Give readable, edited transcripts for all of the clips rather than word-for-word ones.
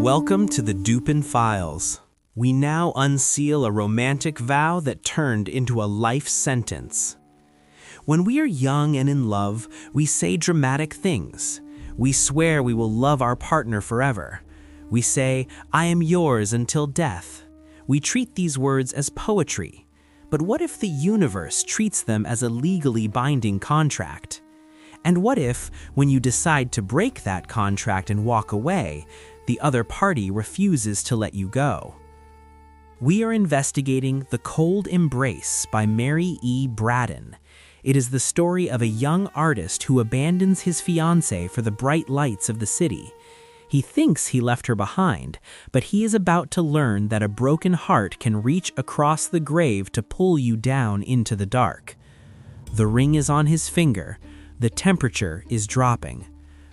Welcome to the Dupin Files. We now unseal a romantic vow that turned into a life sentence. When we are young and in love, we say dramatic things. We swear we will love our partner forever. We say, "I am yours until death." We treat these words as poetry. But what if the universe treats them as a legally binding contract? And what if, when you decide to break that contract and walk away, the other party refuses to let you go? We are investigating The Cold Embrace by Mary E. Braddon. It is the story of a young artist who abandons his fiancée for the bright lights of the city. He thinks he left her behind, but he is about to learn that a broken heart can reach across the grave to pull you down into the dark. The ring is on his finger. The temperature is dropping.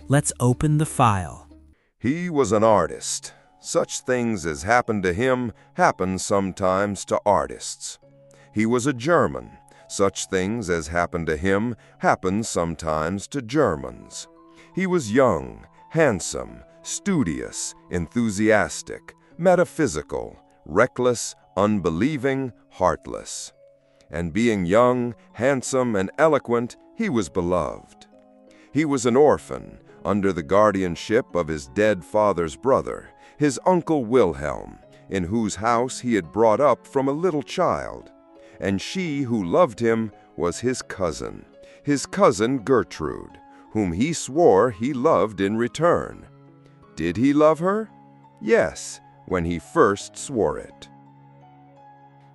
Let's open the file. He was an artist. Such things as happen to him happen sometimes to artists. He was a German. Such things as happen to him happen sometimes to Germans. He was young, handsome, studious, enthusiastic, metaphysical, reckless, unbelieving, heartless. And being young, handsome, and eloquent, he was beloved. He was an orphan, under the guardianship of his dead father's brother, his uncle Wilhelm, in whose house he had brought up from a little child. And she who loved him was his cousin Gertrude, whom he swore he loved in return. Did he love her? Yes, when he first swore it.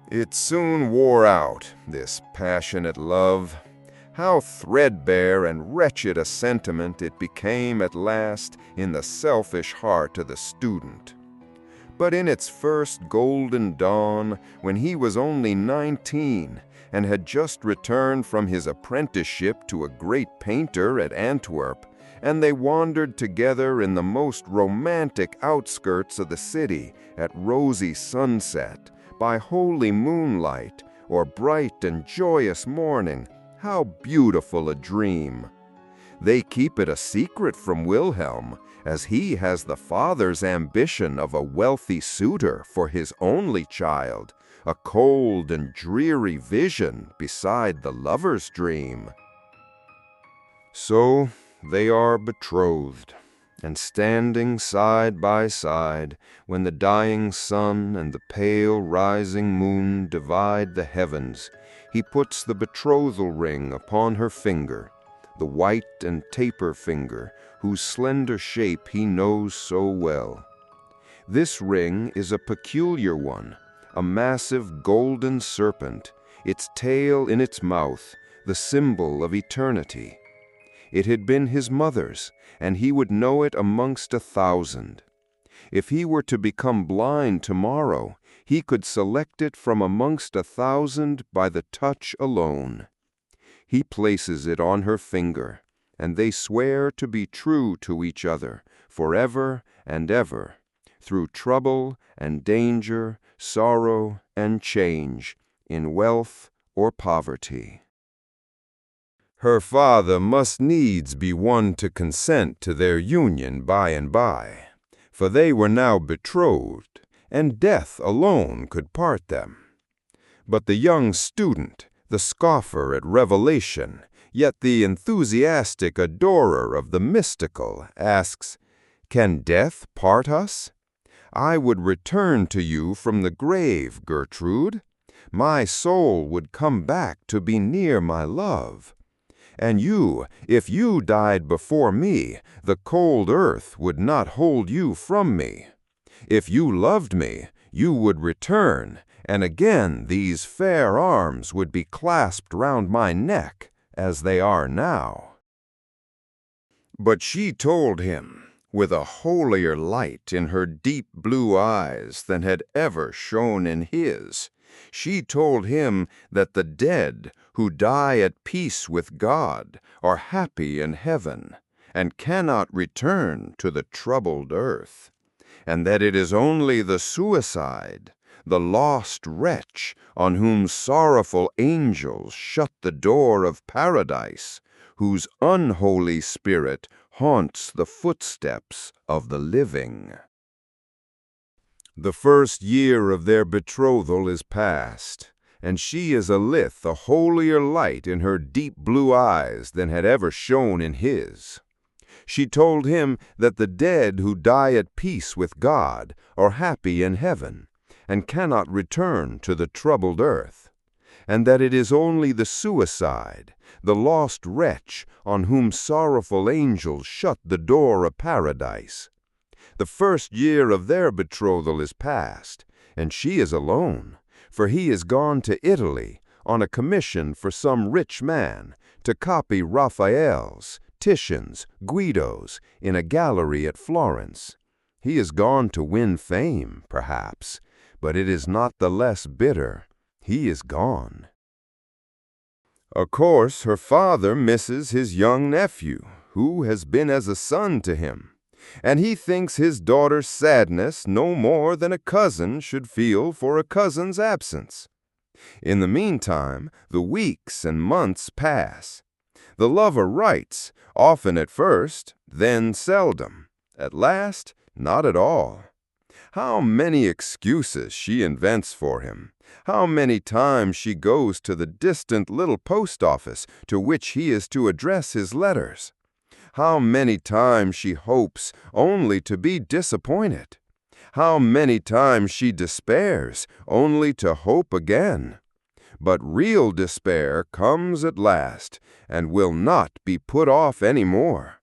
It soon wore out, this passionate love. How threadbare and wretched a sentiment it became at last in the selfish heart of the student. But in its first golden dawn, when he was only 19 and had just returned from his apprenticeship to a great painter at Antwerp, and they wandered together in the most romantic outskirts of the city at rosy sunset, by holy moonlight, or bright and joyous morning, how beautiful a dream! They keep it a secret from Wilhelm, as he has the father's ambition of a wealthy suitor for his only child, a cold and dreary vision beside the lover's dream. So they are betrothed, and standing side by side, when the dying sun and the pale rising moon divide the heavens, he puts the betrothal ring upon her finger, the white and taper finger, whose slender shape he knows so well. This ring is a peculiar one, a massive golden serpent, its tail in its mouth, the symbol of eternity. It had been his mother's, and he would know it amongst 1,000. If he were to become blind tomorrow, he could select it from amongst 1,000 by the touch alone. He places it on her finger, and they swear to be true to each other forever and ever, through trouble and danger, sorrow and change, in wealth or poverty. Her father must needs be one to consent to their union by and by, for they were now betrothed, and death alone could part them. But the young student, the scoffer at revelation, yet the enthusiastic adorer of the mystical, asks, "Can death part us? I would return to you from the grave, Gertrude. My soul would come back to be near my love. And you, if you died before me, the cold earth would not hold you from me. If you loved me, you would return, and again these fair arms would be clasped round my neck, as they are now." But she told him, with a holier light in her deep blue eyes than had ever shone in his, she told him that the dead who die at peace with God are happy in heaven, and cannot return to the troubled earth, and that it is only the suicide, the lost wretch, on whom sorrowful angels shut the door of paradise, whose unholy spirit haunts the footsteps of the living. The first year of their betrothal is past, and she is alit a holier light in her deep blue eyes than had ever shone in his. She told him that the dead who die at peace with God are happy in heaven, and cannot return to the troubled earth, and that it is only the suicide, the lost wretch, on whom sorrowful angels shut the door of paradise. The first year of their betrothal is past, and she is alone, for he is gone to Italy on a commission for some rich man to copy Raphael's, Titian's, Guido's in a gallery at Florence. He is gone to win fame, perhaps, but it is not the less bitter. He is gone. Of course, her father misses his young nephew, who has been as a son to him, and he thinks his daughter's sadness no more than a cousin should feel for a cousin's absence. In the meantime, the weeks and months pass. The lover writes, often at first, then seldom, at last, not at all. How many excuses she invents for him! How many times she goes to the distant little post office to which he is to address his letters! How many times she hopes only to be disappointed! How many times she despairs only to hope again! But real despair comes at last, and will not be put off any more.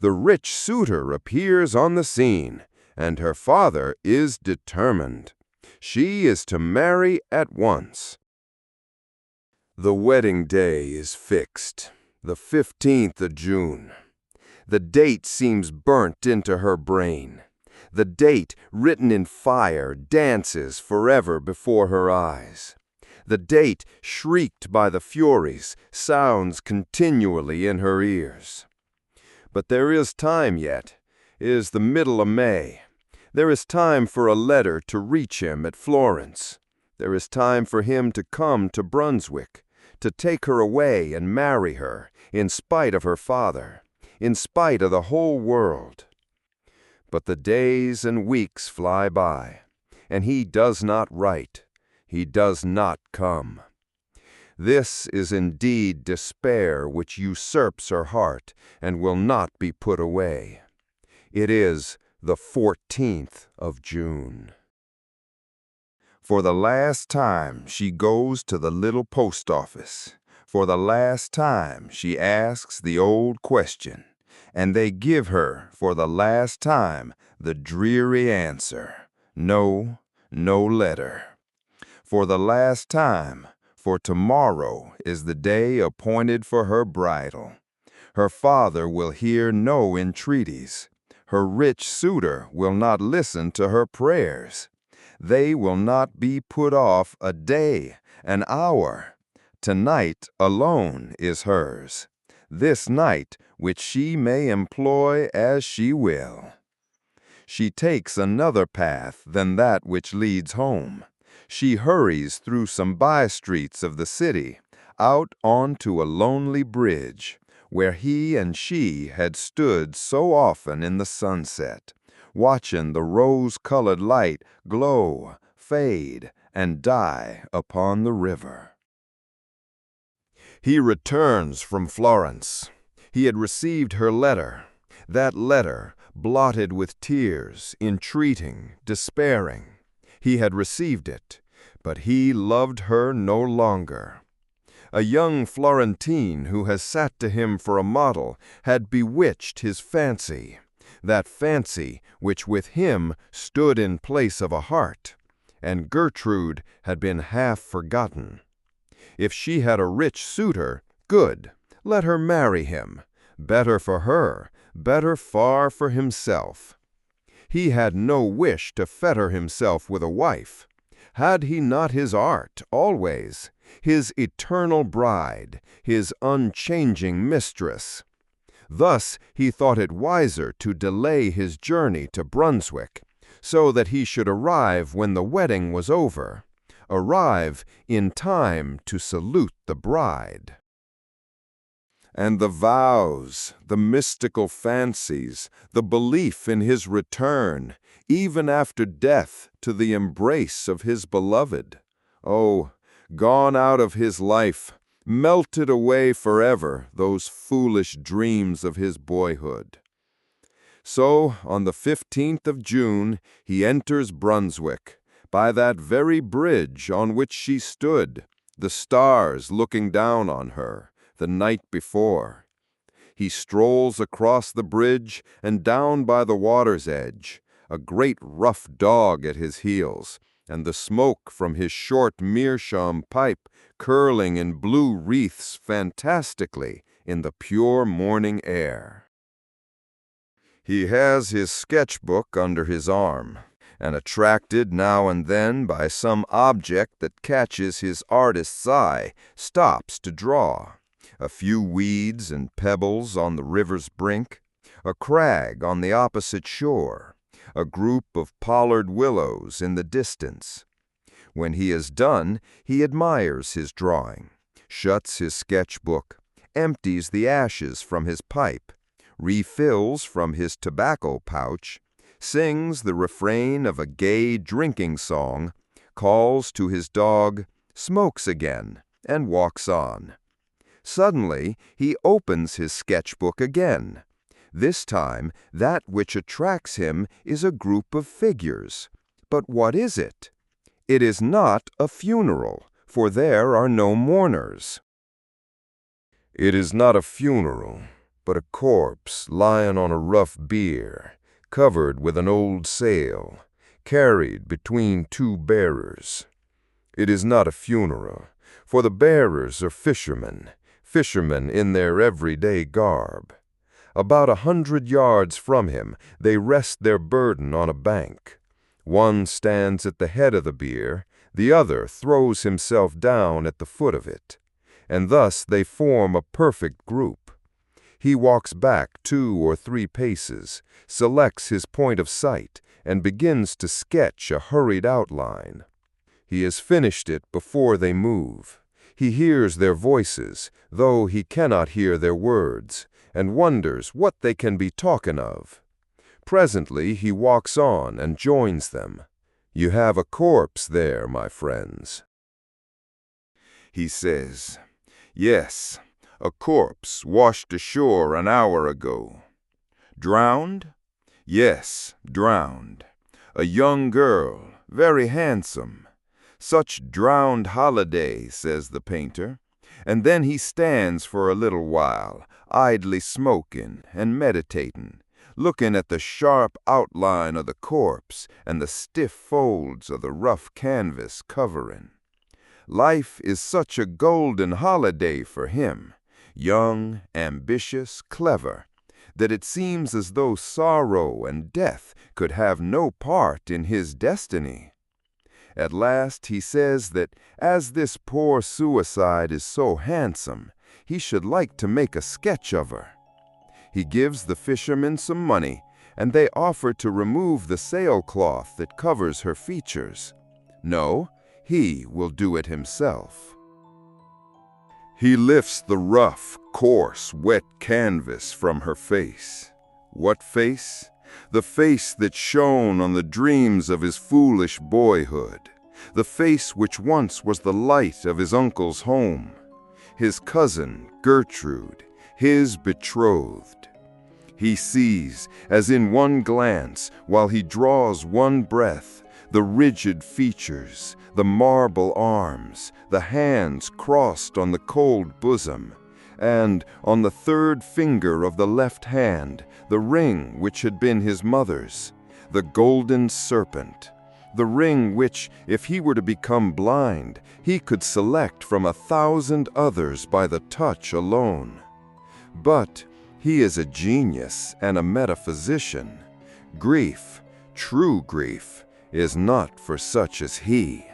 The rich suitor appears on the scene, and her father is determined. She is to marry at once. The wedding day is fixed, the 15th of June. The date seems burnt into her brain. The date, written in fire, dances forever before her eyes. The date, shrieked by the Furies, sounds continually in her ears. But there is time yet. It is the middle of May. There is time for a letter to reach him at Florence. There is time for him to come to Brunswick, to take her away and marry her, in spite of her father, in spite of the whole world. But the days and weeks fly by, and he does not write. He does not come. This is indeed despair which usurps her heart and will not be put away. It is the 14th of June. For the last time she goes to the little post office. For the last time she asks the old question, and they give her for the last time the dreary answer, no, no letter. For the last time, for tomorrow is the day appointed for her bridal. Her father will hear no entreaties. Her rich suitor will not listen to her prayers. They will not be put off a day, an hour. Tonight alone is hers, this night which she may employ as she will. She takes another path than that which leads home. She hurries through some by-streets of the city, out onto a lonely bridge, where he and she had stood so often in the sunset, watching the rose-colored light glow, fade, and die upon the river. He returns from Florence. He had received her letter, that letter blotted with tears, entreating, despairing. He had received it, but he loved her no longer. A young Florentine who has sat to him for a model had bewitched his fancy, that fancy which with him stood in place of a heart, and Gertrude had been half forgotten. If she had a rich suitor, good, let her marry him. Better for her, better far for himself. He had no wish to fetter himself with a wife. Had he not his art always, his eternal bride, his unchanging mistress? Thus he thought it wiser to delay his journey to Brunswick, so that he should arrive when the wedding was over, arrive in time to salute the bride. And the vows, the mystical fancies, the belief in his return, even after death, to the embrace of his beloved. Oh, gone out of his life, melted away forever, those foolish dreams of his boyhood. So, on the 15th of June, he enters Brunswick, by that very bridge on which she stood, the stars looking down on her, the night before. He strolls across the bridge and down by the water's edge, a great rough dog at his heels, and the smoke from his short meerschaum pipe curling in blue wreaths fantastically in the pure morning air. He has his sketchbook under his arm, and attracted now and then by some object that catches his artist's eye, stops to draw. A few weeds and pebbles on the river's brink, a crag on the opposite shore, a group of pollard willows in the distance. When he is done, he admires his drawing, shuts his sketchbook, empties the ashes from his pipe, refills from his tobacco pouch, sings the refrain of a gay drinking song, calls to his dog, smokes again, and walks on. Suddenly, he opens his sketchbook again. This time, that which attracts him is a group of figures. But what is it? It is not a funeral, for there are no mourners. It is not a funeral, but a corpse lying on a rough bier, covered with an old sail, carried between two bearers. It is not a funeral, for the bearers are fishermen in their everyday garb. About 100 yards from him, they rest their burden on a bank. One stands at the head of the bier, the other throws himself down at the foot of it, and thus they form a perfect group. He walks back 2 or 3 paces, selects his point of sight, and begins to sketch a hurried outline. He has finished it before they move. He hears their voices, though he cannot hear their words, and wonders what they can be talking of. Presently he walks on and joins them. You have a corpse there, my friends. He says, yes, a corpse washed ashore an hour ago. Drowned? Yes, drowned. A young girl, very handsome. Such drowned holiday, says the painter. And then he stands for a little while, idly smoking and meditating, looking at the sharp outline of the corpse and the stiff folds of the rough canvas covering. Life is such a golden holiday for him, young, ambitious, clever, that it seems as though sorrow and death could have no part in his destiny. At last he says that as this poor suicide is so handsome, he should like to make a sketch of her. He gives the fishermen some money, and they offer to remove the sailcloth that covers her features. No, he will do it himself. He lifts the rough, coarse, wet canvas from her face. What face? The face that shone on the dreams of his foolish boyhood, the face which once was the light of his uncle's home, his cousin Gertrude, his betrothed. He sees, as in one glance, while he draws one breath, the rigid features, the marble arms, the hands crossed on the cold bosom, and on the third finger of the left hand, the ring which had been his mother's, the golden serpent, the ring which, if he were to become blind, he could select from 1,000 others by the touch alone. But he is a genius and a metaphysician. Grief, true grief, is not for such as he.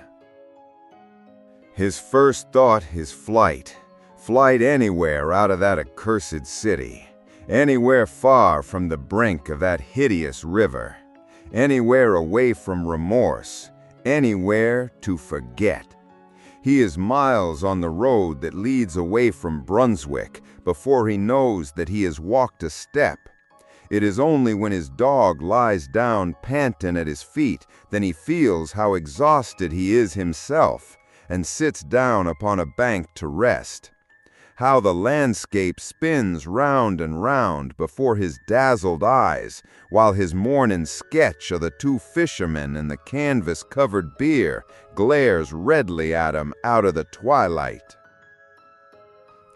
His first thought is flight. Flight anywhere out of that accursed city, anywhere far from the brink of that hideous river, anywhere away from remorse, anywhere to forget. He is miles on the road that leads away from Brunswick before he knows that he has walked a step. It is only when his dog lies down panting at his feet that he feels how exhausted he is himself and sits down upon a bank to rest. How the landscape spins round and round before his dazzled eyes, while his morning sketch of the two fishermen and the canvas-covered beer glares redly at him out of the twilight.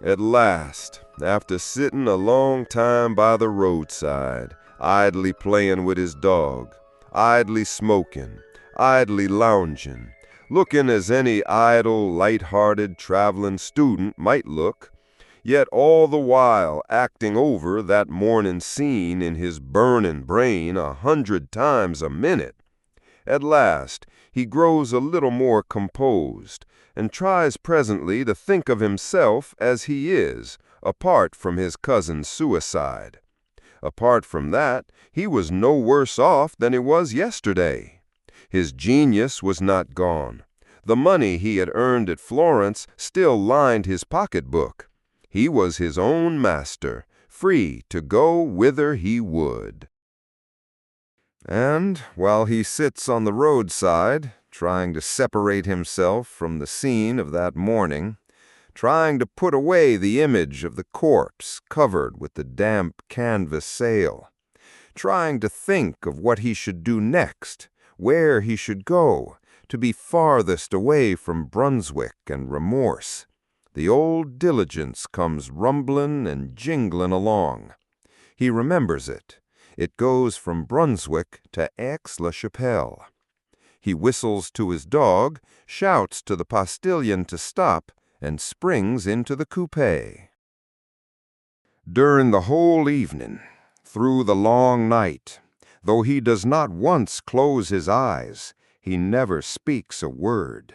At last, after sitting a long time by the roadside, idly playing with his dog, idly smoking, idly lounging, looking as any idle, light-hearted traveling student might look, yet all the while acting over that morning scene in his burning brain 100 times a minute. At last he grows a little more composed, and tries presently to think of himself as he is, apart from his cousin's suicide. Apart from that, he was no worse off than he was yesterday. His genius was not gone. The money he had earned at Florence still lined his pocketbook. He was his own master, free to go whither he would. And while he sits on the roadside, trying to separate himself from the scene of that morning, trying to put away the image of the corpse covered with the damp canvas sail, trying to think of what he should do next, where he should go, to be farthest away from Brunswick and remorse, the old diligence comes rumbling and jingling along. He remembers it. It goes from Brunswick to Aix-la-Chapelle. He whistles to his dog, shouts to the postilion to stop, and springs into the coupé. During the whole evening, through the long night, though he does not once close his eyes, he never speaks a word.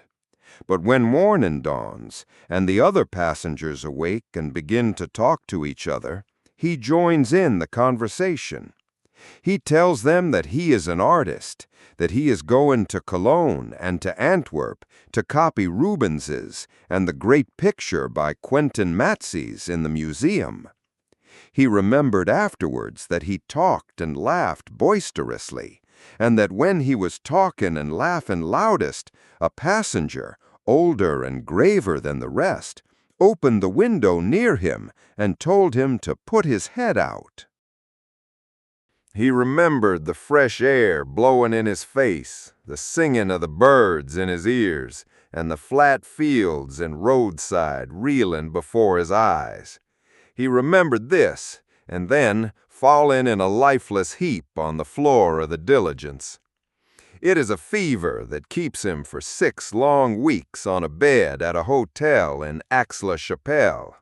But when morning dawns, and the other passengers awake and begin to talk to each other, he joins in the conversation. He tells them that he is an artist, that he is going to Cologne and to Antwerp to copy Rubens's and the great picture by Quentin Matsys in the museum. He remembered afterwards that he talked and laughed boisterously, and that when he was talking and laughing loudest, a passenger, older and graver than the rest, opened the window near him and told him to put his head out. He remembered the fresh air blowing in his face, the singing of the birds in his ears, and the flat fields and roadside reeling before his eyes. He remembered this, and then falling in a lifeless heap on the floor of the diligence. It is a fever that keeps him for 6 long weeks on a bed at a hotel in Aix-la-Chapelle.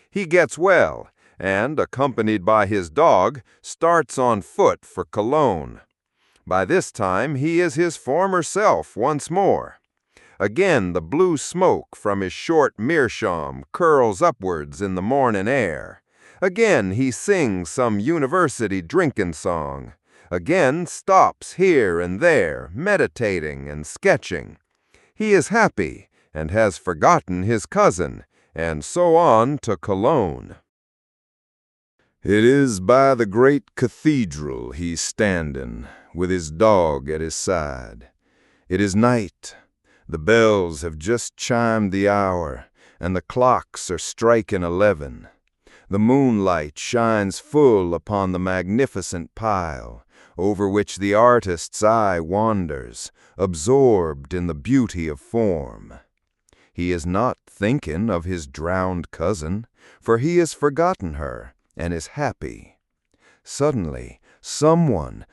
He gets well, and, accompanied by his dog, starts on foot for Cologne. By this time he is his former self once more. Again the blue smoke from his short meerschaum curls upwards in the morning air. Again he sings some university drinking song. Again stops here and there, meditating and sketching. He is happy, and has forgotten his cousin, and so on to Cologne. It is by the great cathedral he's standing, with his dog at his side. It is night. The bells have just chimed the hour, and the clocks are striking 11. The moonlight shines full upon the magnificent pile, over which the artist's eye wanders, absorbed in the beauty of form. He is not thinking of his drowned cousin, for he has forgotten her, and is happy. Suddenly, something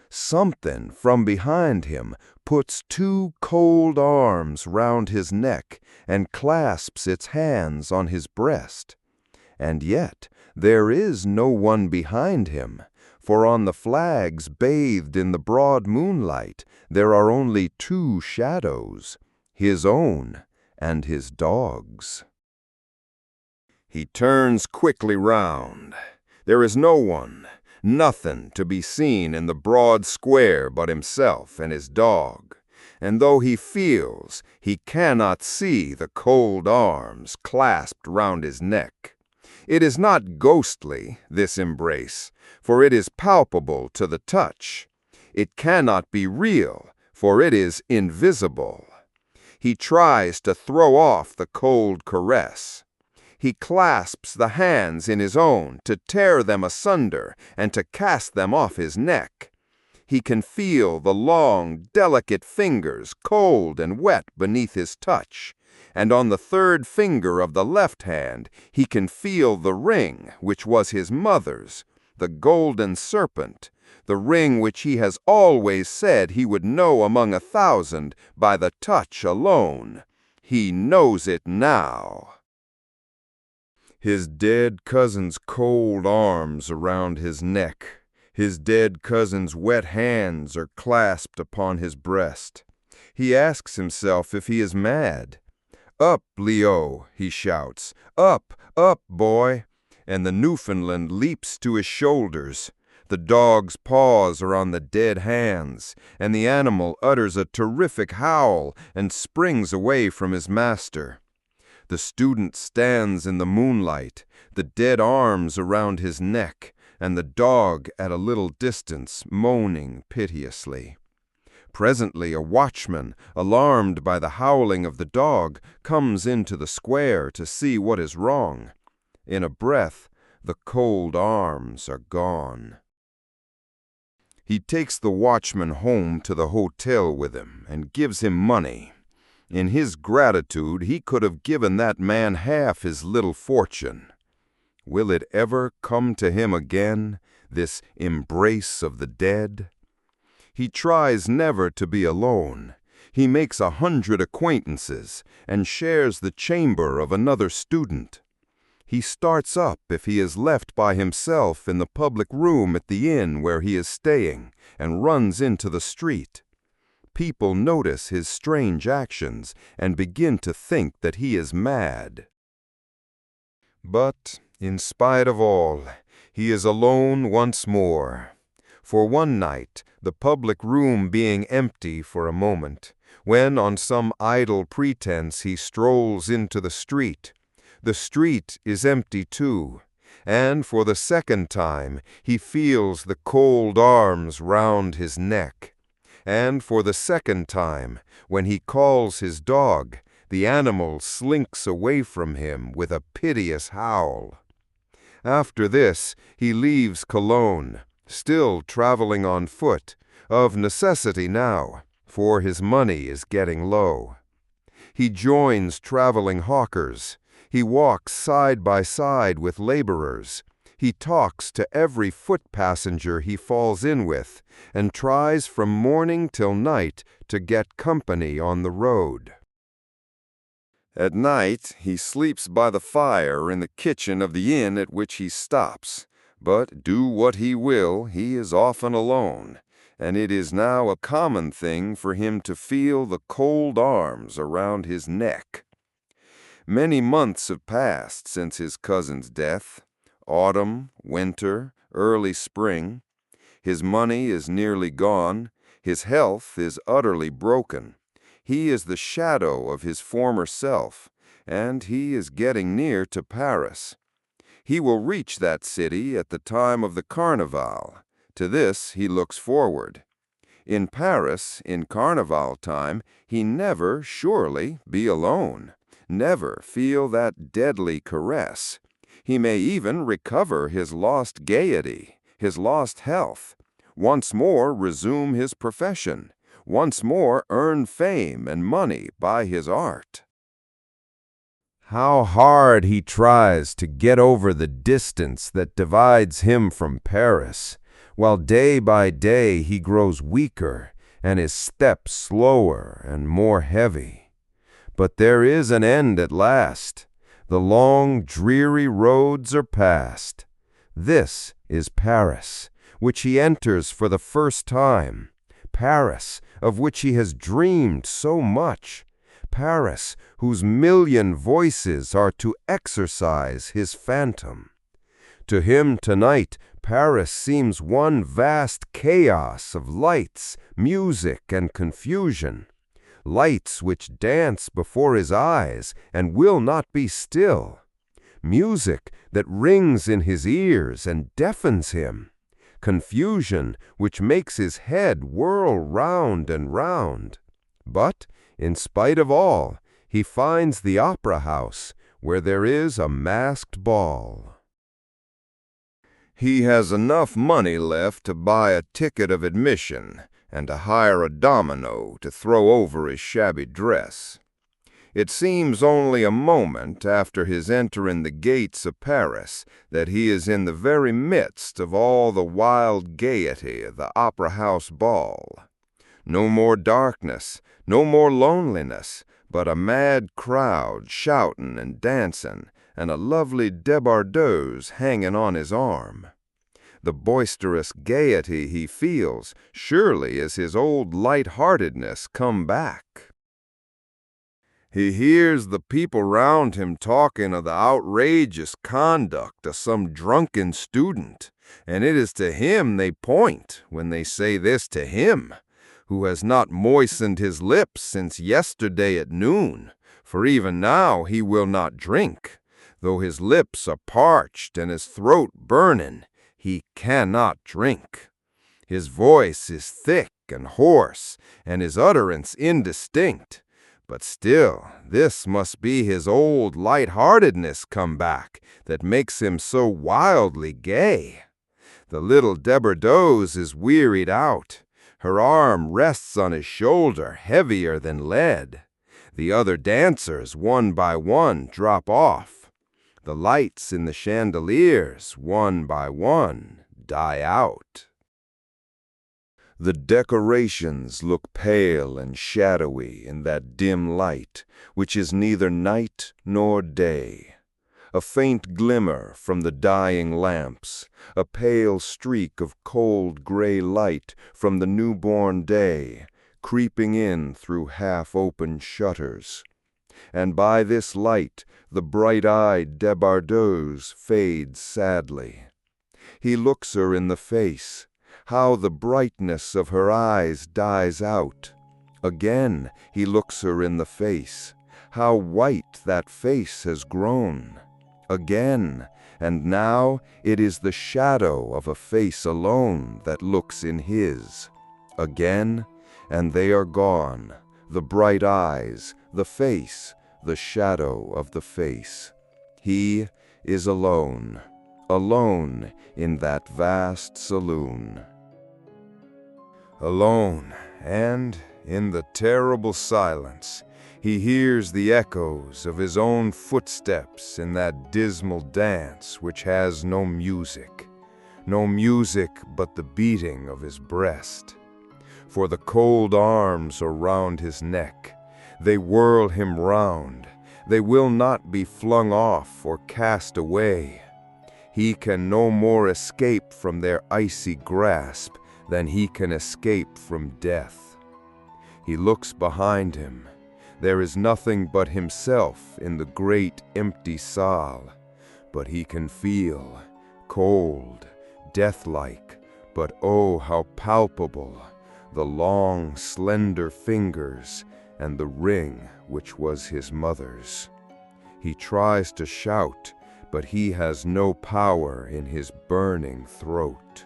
from behind him puts 2 cold arms round his neck and clasps its hands on his breast. And yet there is no one behind him, for on the flags bathed in the broad moonlight there are only 2 shadows, his own and his dog's. He turns quickly round. There is no one, nothing to be seen in the broad square but himself and his dog, and though he feels, he cannot see the cold arms clasped round his neck. It is not ghostly, this embrace, for it is palpable to the touch. It cannot be real, for it is invisible. He tries to throw off the cold caress. He clasps the hands in his own to tear them asunder and to cast them off his neck. He can feel the long, delicate fingers cold and wet beneath his touch, and on the third finger of the left hand he can feel the ring which was his mother's, the golden serpent, the ring which he has always said he would know among 1,000 by the touch alone. He knows it now. His dead cousin's cold arms around his neck. His dead cousin's wet hands are clasped upon his breast. He asks himself if he is mad. "Up, Leo," he shouts. "Up, up, boy!" And the Newfoundland leaps to his shoulders. The dog's paws are on the dead hands, and the animal utters a terrific howl and springs away from his master. The student stands in the moonlight, the dead arms around his neck, and the dog at a little distance, moaning piteously. Presently a watchman, alarmed by the howling of the dog, comes into the square to see what is wrong. In a breath, the cold arms are gone. He takes the watchman home to the hotel with him and gives him money. In his gratitude, he could have given that man half his little fortune. Will it ever come to him again, this embrace of the dead? He tries never to be alone. He makes 100 acquaintances and shares the chamber of another student. He starts up if he is left by himself in the public room at the inn where he is staying, and runs into the street. People notice his strange actions and begin to think that he is mad. But, in spite of all, he is alone once more. For one night, the public room being empty for a moment, when on some idle pretense he strolls into the street is empty too, and for the second time he feels the cold arms round his neck. And for the second time, when he calls his dog, the animal slinks away from him with a piteous howl. After this, he leaves Cologne, still traveling on foot, of necessity now, for his money is getting low. He joins traveling hawkers. He walks side by side with laborers. He talks to every foot passenger he falls in with, and tries from morning till night to get company on the road. At night, he sleeps by the fire in the kitchen of the inn at which he stops. But do what he will, he is often alone, and it is now a common thing for him to feel the cold arms around his neck. Many months have passed since his cousin's death. Autumn, winter, early spring. His money is nearly gone. His health is utterly broken. He is the shadow of his former self, and he is getting near to Paris. He will reach that city at the time of the Carnival. To this he looks forward. In Paris, in Carnival time, he never, surely, be alone. Never feel that deadly caress. He may even recover his lost gaiety, his lost health, once more resume his profession, once more earn fame and money by his art. How hard he tries to get over the distance that divides him from Paris, while day by day he grows weaker and his step slower and more heavy. But there is an end at last. The long, dreary roads are past. This is Paris, which he enters for the first time. Paris, of which he has dreamed so much. Paris, whose million voices are to exorcise his phantom. To him tonight, Paris seems one vast chaos of lights, music, and confusion. lights which dance before his eyes and will not be still, music that rings in his ears and deafens him, confusion which makes his head whirl round and round. But, in spite of all, he finds the opera house where there is a masked ball. He has enough money left to buy a ticket of admission and to hire a domino to throw over his shabby dress. It seems only a moment after his entering the gates of Paris that he is in the very midst of all the wild gaiety of the opera house ball. No more darkness, no more loneliness, but a mad crowd shouting and dancing, and a lovely debardeuse hanging on his arm. The boisterous gaiety he feels surely is his old light-heartedness come back. He hears the people round him talking of the outrageous conduct of some drunken student, and it is to him they point when they say this to him, who has not moistened his lips since yesterday at noon, for even now he will not drink. Though his lips are parched and his throat burning, he cannot drink. His voice is thick and hoarse, and his utterance indistinct. But still, this must be his old light-heartedness come back that makes him so wildly gay. The little debardeuse is wearied out. Her arm rests on his shoulder, heavier than lead. The other dancers, one by one, drop off. The lights in the chandeliers, one by one, die out. The decorations look pale and shadowy in that dim light, which is neither night nor day. A faint glimmer from the dying lamps, a pale streak of cold gray light from the newborn day, creeping in through half-open shutters. And by this light the bright-eyed debardeuse fades sadly. He looks her in the face. How the brightness of her eyes dies out. Again he looks her in the face. How white that face has grown. Again, and now it is the shadow of a face alone that looks in his. Again, and they are gone, the bright eyes, the face, the shadow of the face. He is alone, alone in that vast saloon. Alone, and in the terrible silence, he hears the echoes of his own footsteps in that dismal dance which has no music but the beating of his breast. For the cold arms are round his neck. They whirl him round. They will not be flung off or cast away. He can no more escape from their icy grasp than he can escape from death. He looks behind him. There is nothing but himself in the great empty salle, but he can feel, cold, death-like, but oh, how palpable, the long, slender fingers and the ring which was his mother's. He tries to shout, but he has no power in his burning throat.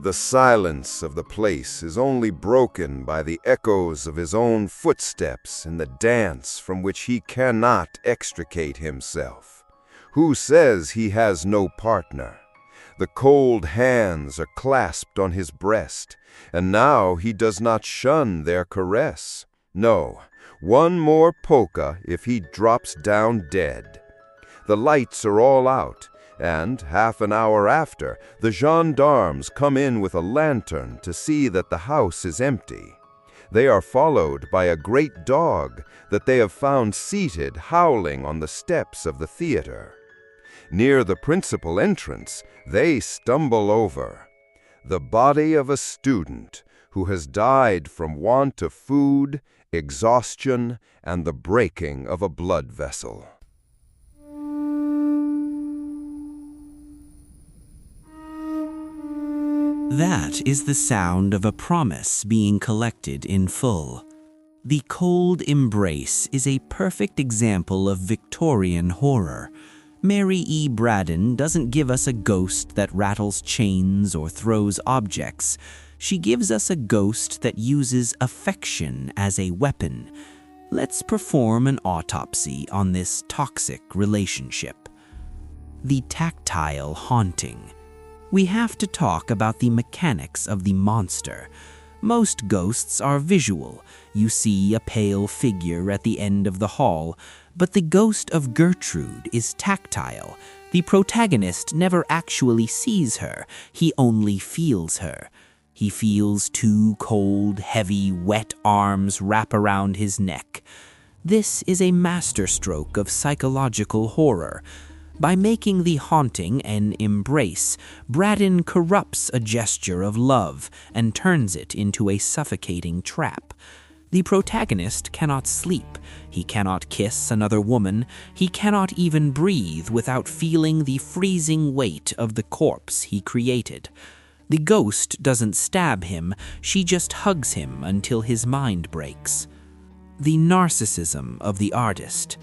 The silence of the place is only broken by the echoes of his own footsteps in the dance from which he cannot extricate himself. Who says he has no partner? The cold hands are clasped on his breast, and now he does not shun their caress. No, one more polka if he drops down dead. The lights are all out, and half an hour after, the gendarmes come in with a lantern to see that the house is empty. They are followed by a great dog that they have found seated howling on the steps of the theater. Near the principal entrance, they stumble over the body of a student who has died from want of food, exhaustion, and the breaking of a blood vessel. That is the sound of a promise being collected in full. The Cold Embrace is a perfect example of Victorian horror. Mary E. Braddon doesn't give us a ghost that rattles chains or throws objects. She gives us a ghost that uses affection as a weapon. Let's perform an autopsy on this toxic relationship. The tactile haunting. We have to talk about the mechanics of the monster. Most ghosts are visual. You see a pale figure at the end of the hall, but the ghost of Gertrude is tactile. The protagonist never actually sees her, he only feels her. He feels two cold, heavy, wet arms wrap around his neck. This is a masterstroke of psychological horror. By making the haunting an embrace, Braddon corrupts a gesture of love and turns it into a suffocating trap. The protagonist cannot sleep, he cannot kiss another woman, he cannot even breathe without feeling the freezing weight of the corpse he created. The ghost doesn't stab him, she just hugs him until his mind breaks. The narcissism of the artist.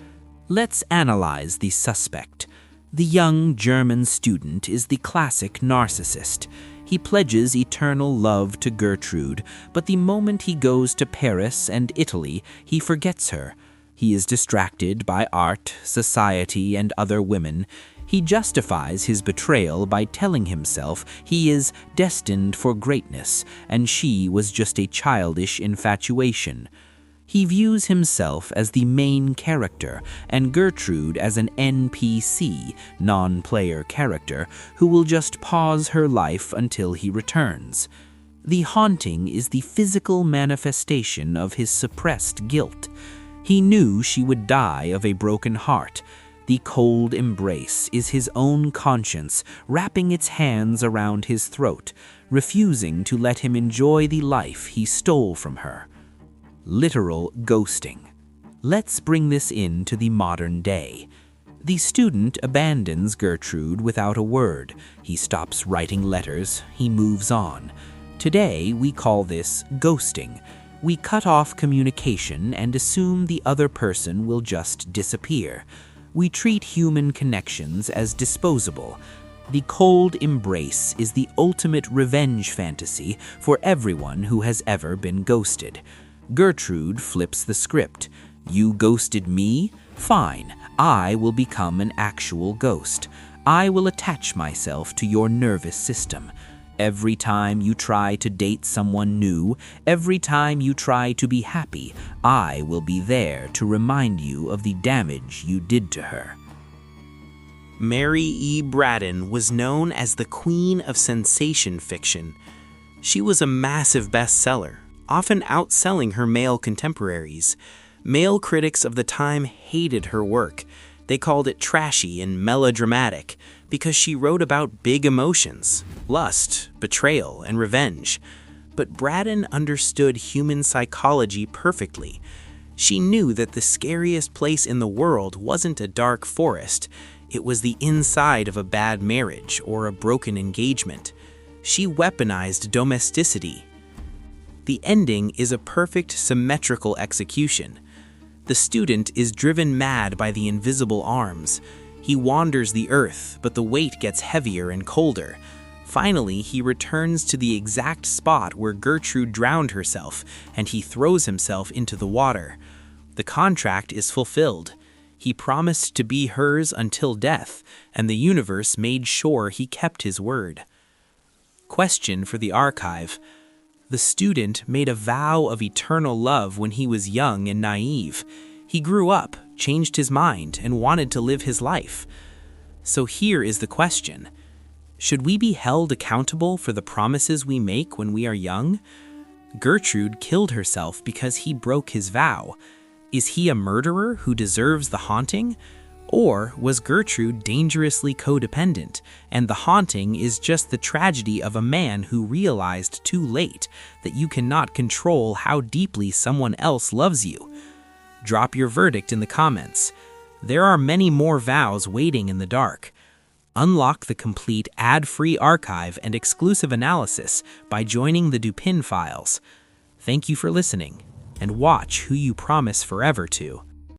Let's analyze the suspect. The young German student is the classic narcissist. He pledges eternal love to Gertrude, but the moment he goes to Paris and Italy, he forgets her. He is distracted by art, society, and other women. He justifies his betrayal by telling himself he is destined for greatness, and she was just a childish infatuation. He views himself as the main character and Gertrude as an NPC, non-player character, who will just pause her life until he returns. The haunting is the physical manifestation of his suppressed guilt. He knew she would die of a broken heart. The cold embrace is his own conscience wrapping its hands around his throat, refusing to let him enjoy the life he stole from her. Literal ghosting. Let's bring this into the modern day. The student abandons Gertrude without a word. He stops writing letters. He moves on. Today, we call this ghosting. We cut off communication and assume the other person will just disappear. We treat human connections as disposable. The cold embrace is the ultimate revenge fantasy for everyone who has ever been ghosted. Gertrude flips the script. You ghosted me? Fine, I will become an actual ghost. I will attach myself to your nervous system. Every time you try to date someone new, every time you try to be happy, I will be there to remind you of the damage you did to her. Mary E. Braddon was known as the queen of sensation fiction. She was a massive bestseller, often outselling her male contemporaries. Male critics of the time hated her work. They called it trashy and melodramatic because she wrote about big emotions, lust, betrayal, and revenge. But Braddon understood human psychology perfectly. She knew that the scariest place in the world wasn't a dark forest. It was the inside of a bad marriage or a broken engagement. She weaponized domesticity. The ending is a perfect symmetrical execution. The student is driven mad by the invisible arms. He wanders the earth, but the weight gets heavier and colder. Finally, he returns to the exact spot where Gertrude drowned herself, and he throws himself into the water. The contract is fulfilled. He promised to be hers until death, and the universe made sure he kept his word. Question for the archive. The student made a vow of eternal love when he was young and naive. He grew up, changed his mind, and wanted to live his life. So here is the question. Should we be held accountable for the promises we make when we are young? Gertrude killed herself because he broke his vow. Is he a murderer who deserves the haunting? Or was Gertrude dangerously codependent, and the haunting is just the tragedy of a man who realized too late that you cannot control how deeply someone else loves you? Drop your verdict in the comments. There are many more vows waiting in the dark. Unlock the complete ad-free archive and exclusive analysis by joining the Dupin Files. Thank you for listening. and watch who you promise forever to.